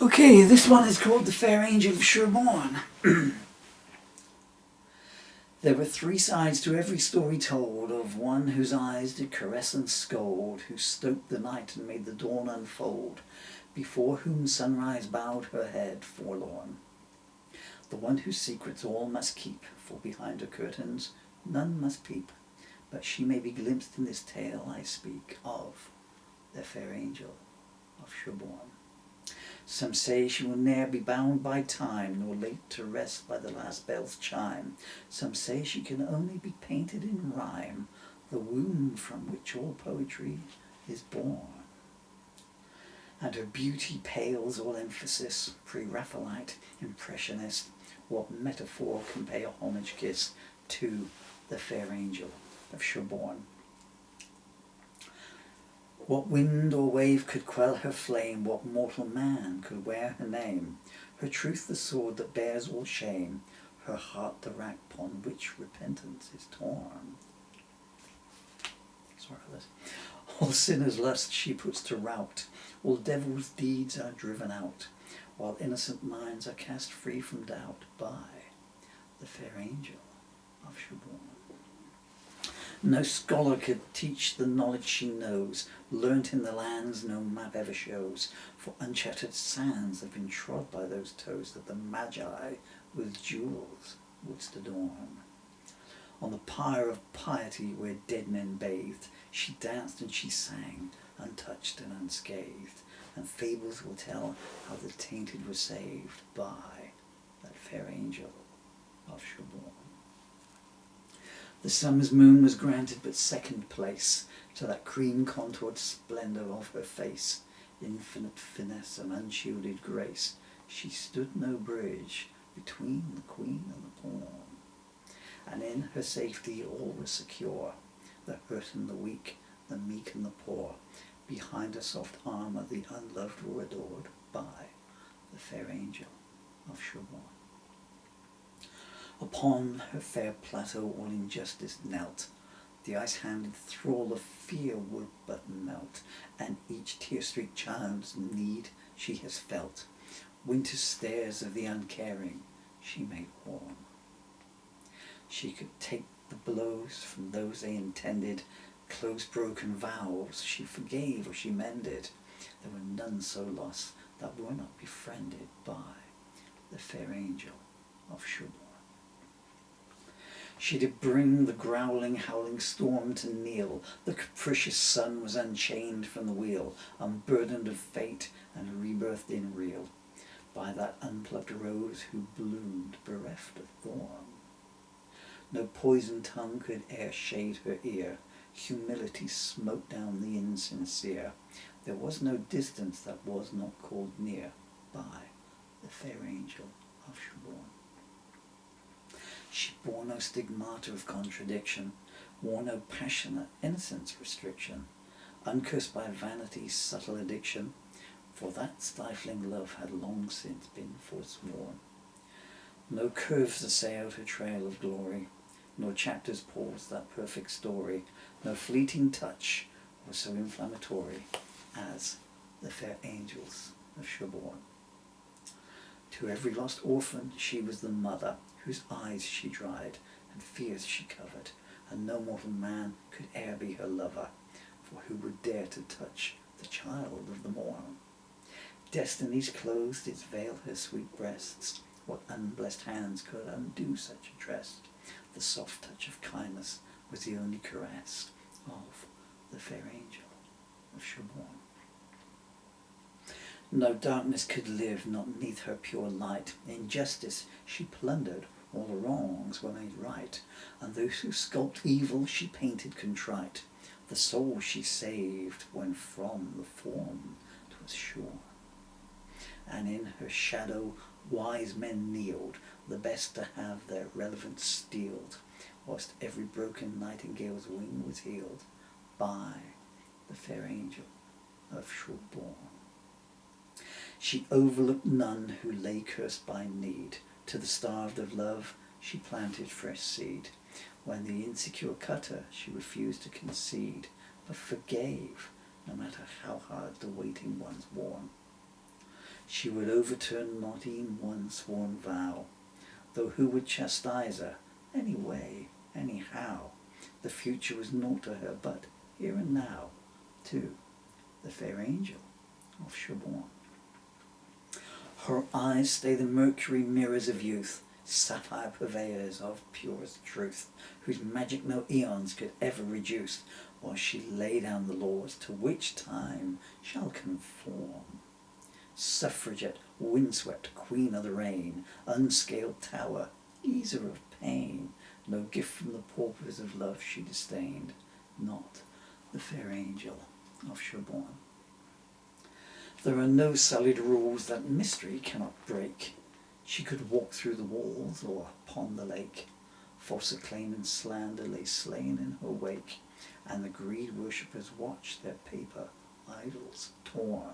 Okay, this one is called The Fair Angel of Sherborne. There were three sides to every story told, of one whose eyes did caress and scold, who stoked the night and made the dawn unfold, before whom sunrise bowed her head forlorn. The one whose secrets all must keep, for behind her curtains none must peep, but she may be glimpsed in this tale I speak of, the Fair Angel of Sherborne. Some say she will ne'er be bound by time, nor late to rest by the last bell's chime. Some say she can only be painted in rhyme, the womb from which all poetry is born. And her beauty pales all emphasis, pre-Raphaelite, impressionist. What metaphor can pay a homage kiss to the Fair Angel of Sherborne? What wind or wave could quell her flame? What mortal man could wear her name? Her truth the sword that bears all shame, her heart the rack upon which repentance is torn. Sorry for this. All sinners' lust she puts to rout, all devils' deeds are driven out, while innocent minds are cast free from doubt by the Fair Angel of Sherborne. No scholar could teach the knowledge she knows, learnt in the lands no map ever shows, for uncharted sands have been trod by those toes that the Magi with jewels wouldst adorn. On the pyre of piety where dead men bathed, she danced and she sang, untouched and unscathed, and fables will tell how the tainted were saved by that Fair Angel of Sherborne. The summer's moon was granted but second place to that cream-contoured splendour of her face, infinite finesse and unshielded grace. She stood no bridge between the queen and the pawn, and in her safety all was secure, the hurt and the weak, the meek and the poor. Behind her soft armour the unloved were adored by the Fair Angel of Sherborne. Upon her fair plateau all injustice knelt, the ice-handed thrall of fear would but melt, and each tear-streaked child's need she has felt. Winter's stares of the uncaring she made warm. She could take the blows from those they intended, close broken vows she forgave or she mended. There were none so lost that were not befriended by the Fair Angel of Sherborne. She did bring the growling, howling storm to kneel. The capricious sun was unchained from the wheel, unburdened of fate and rebirthed in real, by that unplucked rose who bloomed bereft of thorn. No poisoned tongue could e'er shade her ear, humility smote down the insincere. There was no distance that was not called near by the Fair Angel of Sherborne. She bore no stigmata of contradiction, wore no passionate innocence restriction, uncursed by vanity's subtle addiction, for that stifling love had long since been forsworn. No curves assailed her trail of glory, nor chapters paused that perfect story, no fleeting touch was so inflammatory as the Fair Angels of Sherborne. To every lost orphan she was the mother, whose eyes she dried and fears she covered, and no mortal man could e'er be her lover, for who would dare to touch the child of the morn? Destiny's closed its veil her sweet breasts, what unblessed hands could undo such a trust? The soft touch of kindness was the only caress of the Fair Angel of Sherborne. No darkness could live not neath her pure light. Injustice she plundered, all wrongs were made right, and those who sculped evil she painted contrite. The soul she saved when from the form 'twas shorn, and in her shadow wise men kneeled, the best to have their relevance steeled, whilst every broken nightingale's wing was healed by the Fair Angel of Sherborne. She overlooked none who lay cursed by need. To the starved of love she planted fresh seed. When the insecure cut her, she refused to concede, but forgave, no matter how hard the waiting ones worn. She would overturn not e'en one sworn vow, though who would chastise her anyway, anyhow? The future was naught to her but here and now, to the Fair Angel of Sherborne. Her eyes stay the mercury mirrors of youth, sapphire purveyors of purest truth, whose magic no eons could ever reduce, while she lay down the laws to which time shall conform. Suffragette, windswept, queen of the rain, unscaled tower, easer of pain, no gift from the paupers of love she disdained, not the Fair Angel of Sherborne. There are no sullied rules that mystery cannot break. She could walk through the walls or upon the lake. False acclaim and slander lay slain in her wake, and the greed worshippers watched their paper idols torn.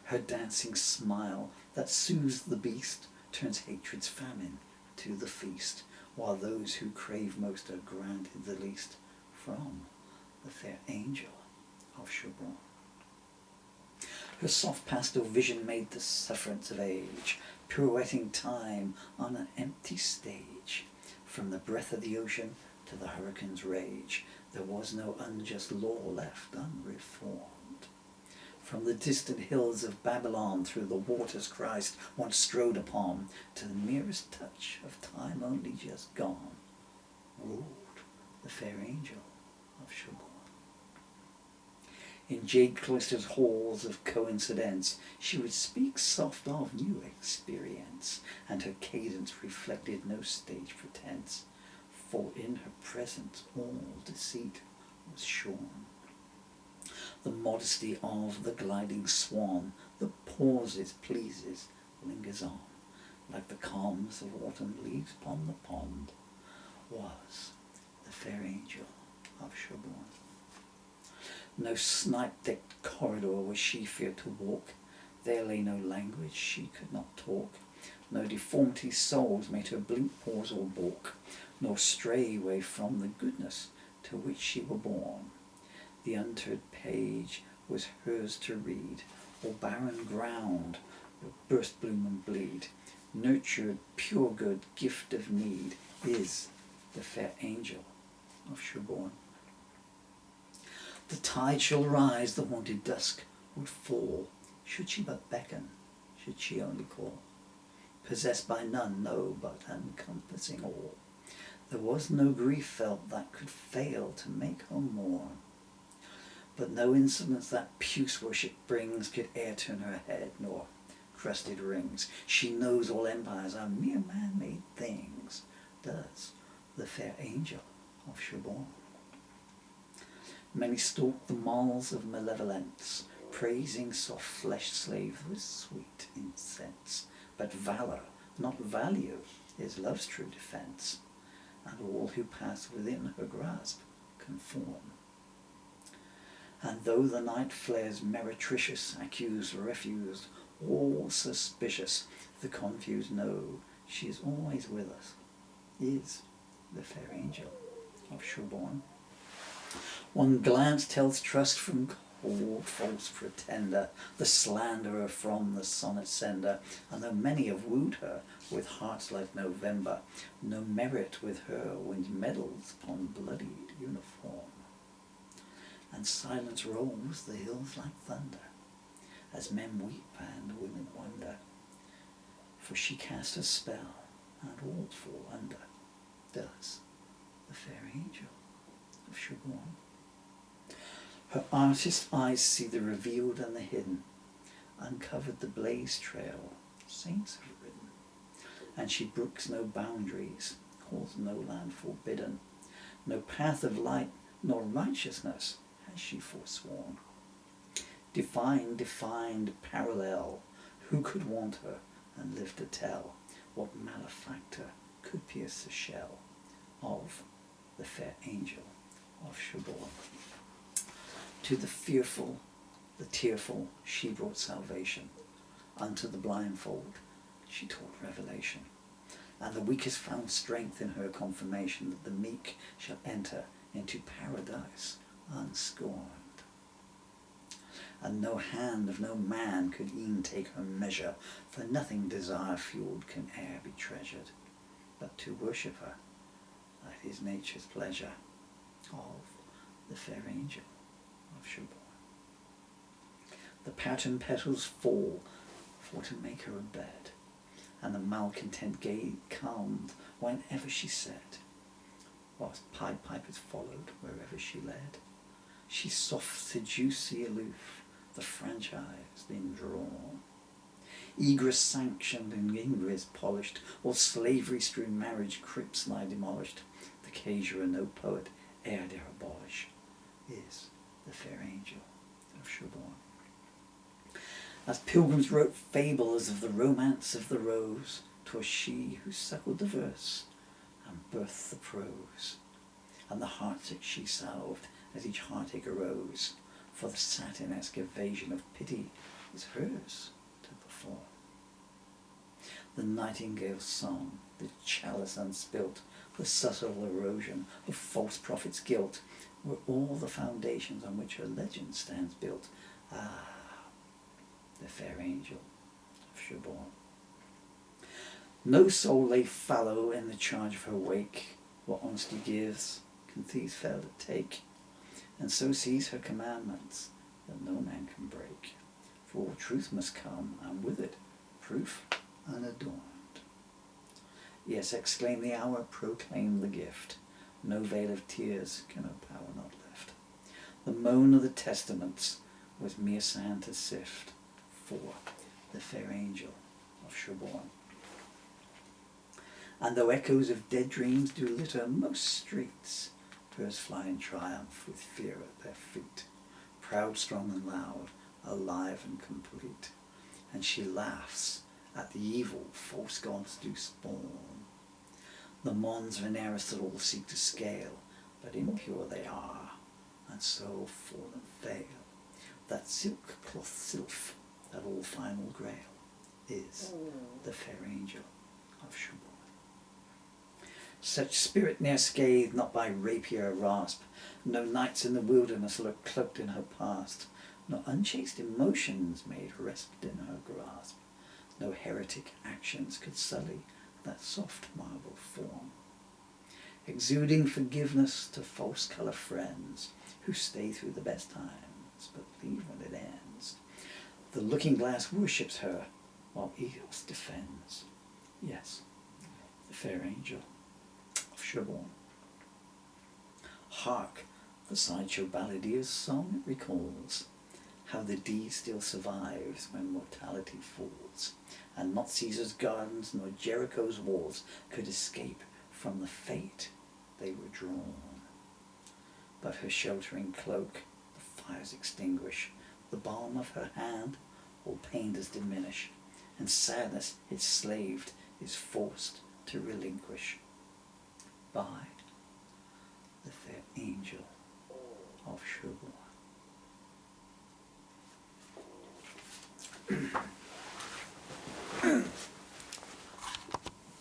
Her dancing smile that soothes the beast turns hatred's famine to the feast, while those who crave most are granted the least from the Fair Angel of Sherborne. Her soft pastel vision made the sufferance of age, pirouetting time on an empty stage. From the breath of the ocean to the hurricane's rage, there was no unjust law left unreformed. From the distant hills of Babylon through the waters Christ once strode upon, to the merest touch of time only just gone, ruled the Fair Angel of Sherborne. In jade cloistered halls of coincidence, she would speak soft of new experience, and her cadence reflected no stage pretense, for in her presence all deceit was shorn. The modesty of the gliding swan, the pause it pleases, lingers on, like the calms of autumn leaves upon the pond, was the Fair Angel of Sherborne. No snipe-decked corridor was she feared to walk, there lay no language she could not talk, no deformity souls made her blink, pause, or balk, nor stray away from the goodness to which she were born. The unturned page was hers to read, or barren ground, or burst bloom and bleed. Nurtured, pure good, gift of need, is the Fair Angel of Sherborne. The tide shall rise, the haunted dusk would fall, should she but beckon, should she only call. Possessed by none, no, but encompassing all. There was no grief felt that could fail to make her mourn. But no insolence that puce worship brings could e'er turn her head, nor crusted rings. She knows all empires are mere man-made things, does the Fair Angel of Sherborne. Many stalk the malls of malevolence, praising soft flesh slaves with sweet incense. But valour, not value, is love's true defence, and all who pass within her grasp conform. And though the night flares meretricious, accused, refused, all suspicious, the confused know she is always with us, is the Fair Angel of Sherborne. One glance tells trust from cold false pretender, the slanderer from the sonnet sender, and though many have wooed her with hearts like November, no merit with her wins medals upon bloodied uniform. And silence rolls the hills like thunder, as men weep and women wonder, for she casts a spell and all fall under, does the Fair Angel of Sherborne. Her artist eyes see the revealed and the hidden, uncovered the blaze trail saints have ridden, and she brooks no boundaries, calls no land forbidden, no path of light nor righteousness has she forsworn. Defined parallel, who could want her and live to tell what malefactor could pierce the shell of the Fair Angel of Sherborne? To the fearful, the tearful, she brought salvation. Unto the blindfold she taught revelation. And the weakest found strength in her confirmation that the meek shall enter into paradise unscorned. and no hand of no man could e'en take her measure, for nothing desire-fueled can e'er be treasured, but to worship her, that is nature's pleasure, of the fair angel of Sherborne. The patterned petals fall for to make her a bed, and the malcontent gay calmed whenever she said, whilst Pied Pipers followed wherever she led. She soft seducey aloof, the franchise then drawn. Egress sanctioned and ingress polished, or slavery-strewn marriage crypts lie demolished. The casurer no poet e'er dare abolish is the fair angel of Sherborne. As pilgrims wrote fables of the romance of the rose, 'twas she who suckled the verse and birthed the prose, and the heartache she salved as each heartache arose, for the satinesque evasion of pity was hers to perform. The nightingale's song, the chalice unspilt, the subtle erosion of false prophets' guilt, were all the foundations on which her legend stands built. Ah, the fair angel of Sherborne. No soul lay fallow in the charge of her wake. What honesty gives, can thieves fail to take? And so sees her commandments that no man can break. For all truth must come, and with it proof unadorned. Yes, exclaim the hour, proclaim the gift. No veil of tears can her power not lift. The moan of the testaments was mere sand to sift for the fair angel of Sherborne. And though echoes of dead dreams do litter most streets, hers fly in triumph with fear at their feet, proud, strong and loud, alive and complete. And she laughs at the evil false gods do spawn, the mons veneris that all seek to scale, but impure they are, and so fall and fail. That silk cloth sylph, that all final grail, is the fair angel of Sherborne. Such spirit ne'er scathed, not by rapier rasp. No knights in the wilderness lurk cloaked in her past. No unchaste emotions made rest in her grasp. No heretic actions could sully that soft marble form. Exuding forgiveness to false colour friends, who stay through the best times, but leave when it ends. The looking glass worships her, while Eos defends. Yes, the fair angel of Sherborne. Hark, the sideshow balladier's song it recalls, how the Dee still survives when mortality falls, and not Caesar's gardens nor Jericho's walls could escape from the fate they were drawn. But her sheltering cloak the fires extinguish, the balm of her hand all pain does diminish, and sadness its slaved is forced to relinquish by the fair angel of Sherborne.